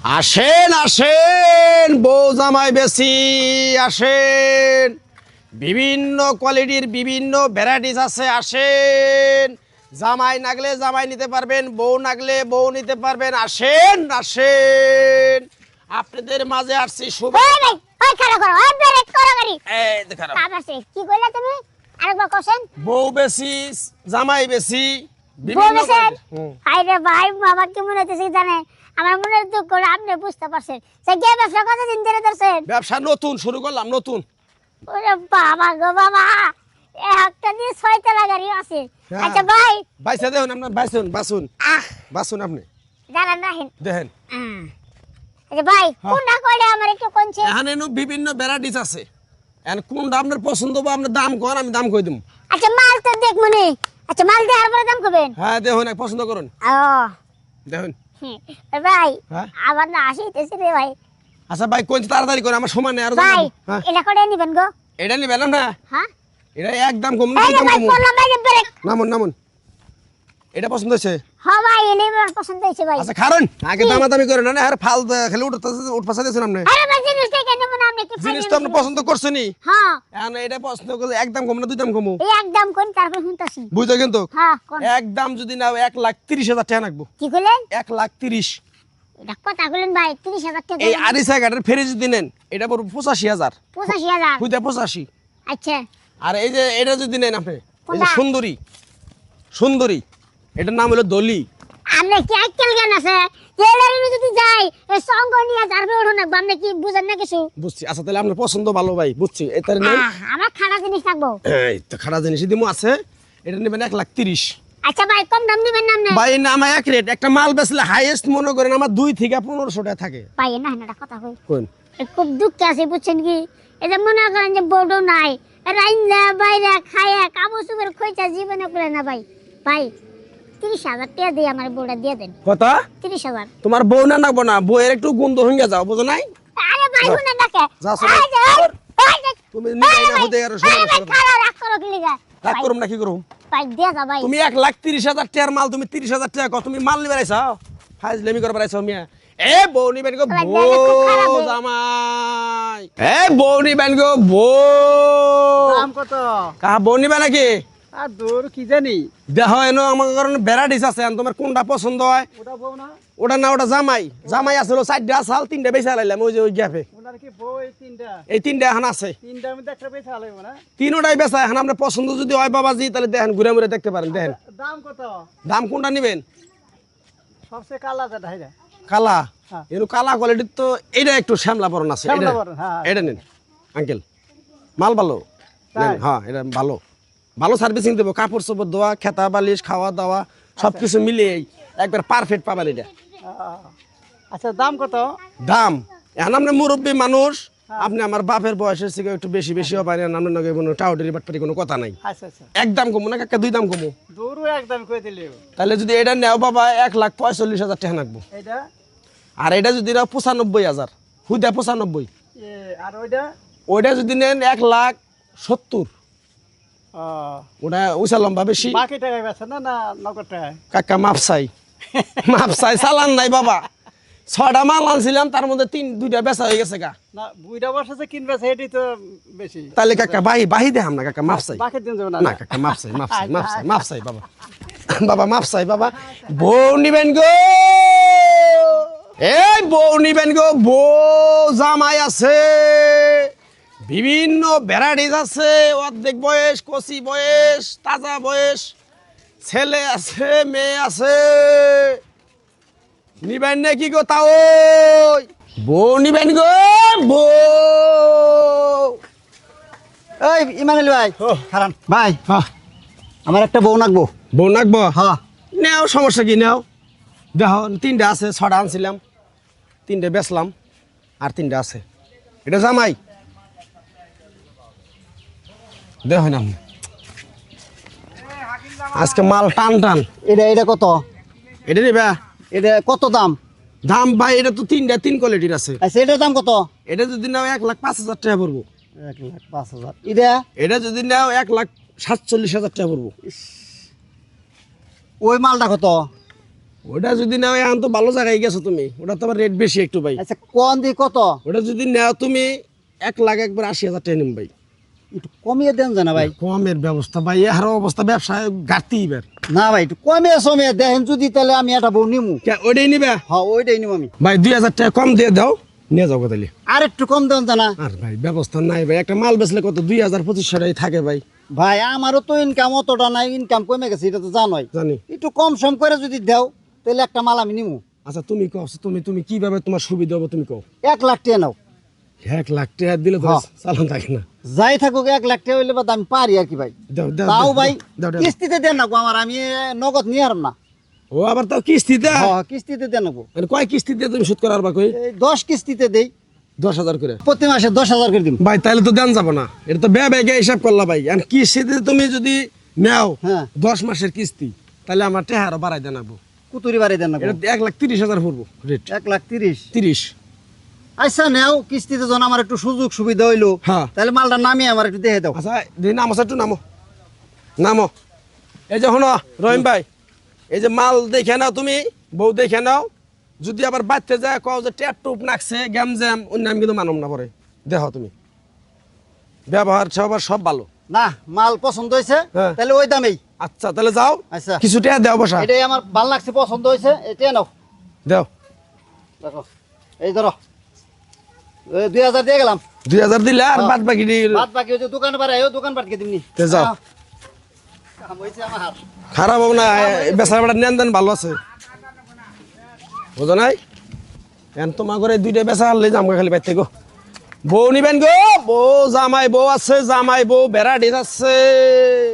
আসেন আসেন বউ জামাই বেশি আসেন, বিভিন্ন কোয়ালিটির বিভিন্ন ভ্যারাইটিস আছে। আসেন, জামাই নাগলে জামাই নিতে পারবেন, বউ নাগলে বউ নিতে পারবেন। আসেন আসেন, আপনাদের মাঝে আসছি শুভ। বউ বেশি জামাই বেশি বিভিন্ন আমার মনে দুঃখ করে আপনি বুঝতে পারছেন সে গে ব্যবসা কতদিন ধরে ধরছেন? ব্যবসা নতুন শুরু করলাম, নতুন। ওরে বাবা গো বাবা, একটা দিয়ে 6তলা গাড়ি আছে। হ্যাঁ। আচ্ছা ভাই বাইসা দেখুন, আপনার বাইসুন বাসুন বাসুন আপনি জানেন না হেন দেখেন। আচ্ছা ভাই হ্যাঁ। কোনটা কইলে আমার একটু কোনছে? এখানে বিভিন্ন ভ্যারাইটিস আছে, এখন কোনটা আপনার পছন্দ বা আপনার দাম কোন, আমি দাম কই দিম। আচ্ছা মাল তো দেখ মনে। আচ্ছা মাল দেওয়ার পরে দাম করবেন? হ্যাঁ দেখুন, এক পছন্দ করুন ও দেখুন। ভাই হ্যাঁ। আমার না আসিতেছে রে ভাই। আচ্ছা ভাই কোন তাড়াতাড়ি করে, আমার সময় নেই আর। ভাই হ্যাঁ এটা করে নিবেন গো? এটা নিবেন না? হ্যাঁ এটা একদম কম না, এই যে ভাই বললাম ভাই যে ব্রেক। নামুন নামুন। এটা পছন্দ হয়েছে? হ্যাঁ ভাই এনে আমার পছন্দ হইছে ভাই। আচ্ছা খারুন, আগে দামাদামি করেন না, আর ফাল খালি উঠপাশা দিয়েছেন আপনি। আরে ভাই জিনিসটা কেন মনে আপনি কি জিনিস তো আপনি পছন্দ করছেনই। হ্যাঁ এখন এটা পছন্দ করলে একদম কম না দুই দাম কমু, এই একদম কোন তারপর শুনতাছি। বুঝতে কিন্তু। হ্যাঁ কোন একদম যদি নাও 1,30,000 টাকা লাগবো। কি কইলেন? 1,30,000। এটা কথা কইলেন ভাই 30,000 টাকা। এই আরিসা গাড়ির ফেরি যদি নেন এটা পড়বে 85,000। 85,000। বুঝতে 85। আচ্ছা আর এই যে এটা যদি নেন আপনি, এই যে কোনটা? সুন্দরী সুন্দরী, এটার নাম হলো দলি। আপনি কি আইকেল জ্ঞান আছে? জেলারে যদি যাই এই সঙ্গ নিয়ে যারবে ওঠো না, আপনি কি বুঝেন না কিছু? বুঝছি। আচ্ছা তাহলে আপনার পছন্দ ভালো ভাই, বুঝছি। এটার নেন। আমার খারাপ জিনিস থাকবো। এই তো খারাপ জিনিস দিমু আছে, এটা নেবেন 1,30,000। আচ্ছা ভাই কম দাম দিবেন না আপনি? ভাই না আমার এক রেট, একটা মাল বেচলে হাইয়েস্ট মনে করেন আমার 2 থেকে 1500 টাকা থাকে। ভাই না না কথা কই। কোন খুব দুঃখ আছে বুঝছেন কি, এই যে মনে করেন যে বড় নাই রাইন্দা বাইরে খায়া কাবু সুবের খইচা জীবনে করে না ভাই। ভাই 30,000 টাকা দিয়ে আমার বউটা দিয়ে দেন। কথা? 30,000। তোমার বউ না নাকবো না, বউয়ের একটু গন্ধ হইয়া যাও, বুঝো নাই? আরে ভাই শুনে ডাকে। যা শোনো। তুমি নিজেই না হতে আর আরে ভাই খারাপ রাগ করো কি লিগা? রাগ করুম না কি করুম? ভাই দিয়ে যা ভাই। তুমি 1,30,000 টাকার মাল, তুমি 30,000 টাকা কও, তুমি মাল নিবে আইছাও? ফাইজলামি করে বেড়াইছো মিয়া। এ বউ নিবেন গো ভাই, দেখে খুব খারাপ বউ হয়ে- জামাই। এ বউ নিবেন গো বউ। দাম কত? কাহা বউ নিবে নাকি? আর দূর কি জানি। দেখো এনো আমার কারণে ভ্যারাইটিস আছে, এখন তোমার কোনটা পছন্দ হয়? ওটা বউ না? ওটা না, ওটা জামাই। জামাই আসলো 4টা সাল, 3টা বেচা লাইলাম ওই যে ওই গ্যাপে। ওনার কি বউ এই তিনটা? এই 3টা এখন আছে, তিনটার মধ্যে একটা বেশি আলাইব না? 3টাই বেচা। এখন আপনার পছন্দ যদি হয় বাবাজি তাহলে দেখেন, ঘুরে ঘুরে দেখতে পারেন। দেখেন দাম কত? দাম কোনটা নিবেন? সবচেয়ে কালা যেটা এটা। কালা? হ্যাঁ। এর কালা কোয়ালিটির তো এটা একটু শ্যামলা পরন আছে। শ্যামলা এটা বরণ, হ্যাঁ। এটা নেন আঙ্কেল, মাল ভালো। তাই? নেন, হ্যাঁ এটা ভালো, ভালো সার্ভিসিং দেবো। কাপড় চোপড় দেওয়া, খেতা বালিশ, খাওয়া দাওয়া সবকিছু মিলিয়ে একবার পারফেক্ট পাবেন এটা। আচ্ছা দাম কত? দাম এখন আপনি মুরব্বী মানুষ, আপনি আমার বাপের বয়সের থেকে একটু বেশি বেশি হবে, আপনার নগে কোনো টাউটেরি বাটপারি কোনো কথা নাই। আচ্ছা আচ্ছা একদম কমো না কাকা, 2 দাম কমো। দূরও একদম কই দিলে। তাহলে যদি এটা নেও বাবা 1,45,000 টাকা লাগবো। এটা আর এটা যদি নাও 95,000, হুদা 95। আর ওইটা? ওইটা যদি নেন 1,70,000। ওটা উঁচা লম্বা বেশি। বাকি টাকায় বেছে না না নগদ টাকায়? কাকা মাপ চাই, মাপ চাই, চালান নাই বাবা। 6টা মাল আনছিলাম, তার মধ্যে 2টা বেচা হয়ে গেছে গা। না বুইটা বসে যে কিনবে সেটাই তো বেশি। তাহলে কাকা বাহি দেখাম না কাকা, মাপ চাই। বাকি দিন যাবে না? না কাকা মাপ চাই, মাপ চাই, মাপ চাই, মাপ চাই বাবা। বাবা মাপ চাই বাবা। বউ নিবেন গো, এই বউ নিবেন গো বউ জামাই আছে, বিভিন্ন ভ্যারাইটিস আছে। অর্ধেক বয়স, কচি বয়স, তাজা বয়স, ছেলে আছে, মেয়ে আছে। নিবেন নাকি গো তাও? বউ নিবেন গো বউ। এই ইমানুল ভাই খারান ভাই, হ্যাঁ আমার একটা বউ নাকবো। বউ নাকবো? হ্যাঁ নেও, সমস্যা কি নেও। দেখো 3টা আছে, 6টা আনছিলাম, 3টে বেচলাম, আর 3টা আছে। এটা জামাই দেখো না, আজকে মাল টান টান। এটা কত? এটা নিবা? এটা কত দাম? দাম ভাই এটা তো 3 কোয়ালিটির আছে। আচ্ছা এটার দাম কত? এটা যদি নাও 1,05,000 টাকা পড়বো। 1,05,000। এটা? এটা যদি নাও 1,47,000 টাকা পড়বো। ওই মালটা কত? ওটা যদি নাও এখন তো ভালো জায়গায় গেছো তুমি, ওটা তো আবার রেট বেশি একটু ভাই। আচ্ছা কোন দি কত? ওটা যদি নাও তুমি 1,00,000 একবার 80,000 টাকা নিম ভাই। একটু কমিয়ে দেন জানা ভাই। কমের ব্যবস্থা ভাই, এর অবস্থা ব্যবসায় ঘাটতি এবার। না ভাই একটু কমিয়ে সমিয়ে দেখেন যদি, তাহলে আমি একটা বউ নিমু। ওইটাই নিবে হ্যাঁ ওইটাই নিমু আমি ভাই। 2,000 টাকা কম দিয়ে দাও, নিয়ে যাবো তাহলে। আর একটু কম দেন জানা। আর ভাই ব্যবস্থা নাই ভাই, একটা মাল বেচলে কত 2,000-2,500 টাকাই থাকে ভাই। ভাই আমারও তো ইনকাম অতটা নাই, ইনকাম কমে গেছে, এটা তো জানোই। জানি। একটু কম সম করে যদি দাও তাহলে একটা মাল আমি নিমু। আচ্ছা তুমি কও, তুমি কিভাবে তোমার সুবিধা হবে তুমি কও। 1,00,000 টাকা নাও। 1,00,000 টাকা দিলে তো হ্যাঁ। চালান থাকে না। যাই থাকুক 1,00,000 টাকা হইলে বাদ আমি পারি আর কি ভাই। দাও দাও তাও দাও, ভাই দাও, দাও। কিস্তিতে দেন না গো আমার, আমি নগদ নিয়ে আর না। ও আবার তাও কিস্তিতে? হ্যাঁ কিস্তিতে দেন না গো। মানে কয় কিস্তি দিয়ে তুমি শোধ করার বা কই? এই 10 কিস্তিতে দেই, 10,000 করে প্রতি মাসে 10,000 করে দিম। ভাই। তাহলে তো দেন যাব না, এটা তো ব্যয় হিসাব করলা ভাই। আর কিস্তিতে তুমি যদি নাও হ্যাঁ 10 মাসের কিস্তি, তাহলে আমার টাকা আরো বাড়াই দেন আবো। কুতুরি বাড়ি দেন না গো। এটা 1,30,000 পড়বো রেট। 1,30,000। 30। আচ্ছা নেও কিস্তিতে যখন আমার একটু সুযোগ সুবিধা হইলো, হ্যাঁ। তাহলে মালটা নামিয়ে আমার একটু দেখে দাও। আচ্ছা নামো একটু নামো নামো। এই যে শোনো রহিম ভাই, এই যে মাল দেখে নাও, তুমি বউ দেখে নাও। যদি আবার বাড়তে যায় কও যে ট্যাপ টুপ নাকছে গ্যাম জ্যাম, অন্য আমি কিন্তু মানব না পরে। দেখো তুমি ব্যবহার সবার সব ভালো। না মাল পছন্দ হয়েছে, হ্যাঁ। তাহলে ওই দামেই। আচ্ছা তাহলে যাও, আচ্ছা কিছু টাকা দেও বসা এটাই আমার ভালো লাগছে, পছন্দ হয়েছে, এটা নাও। দেও। দেখো এই ধরো 2,000 দিয়ে গেলাম। 2,000 দিলে আর হ্যাঁ। বাদ বাকি বাদ বাকি হচ্ছে দোকানে পাড়ায়, দোকান পাড়কে দিমনি। তে যাও। কাম হয়েছে আমার। খারাপ হবে না, বেচারা বেড়া নেন দেন ভালো আছে, বুঝো নাই? এখন তোমার করে 2টা বেচা আনলে জামগা খালি বাইর থেকে বউ নিবেন গো। বউ জামাই বউ আছে, জামাই বউ ভ্যারাইটিস আছে।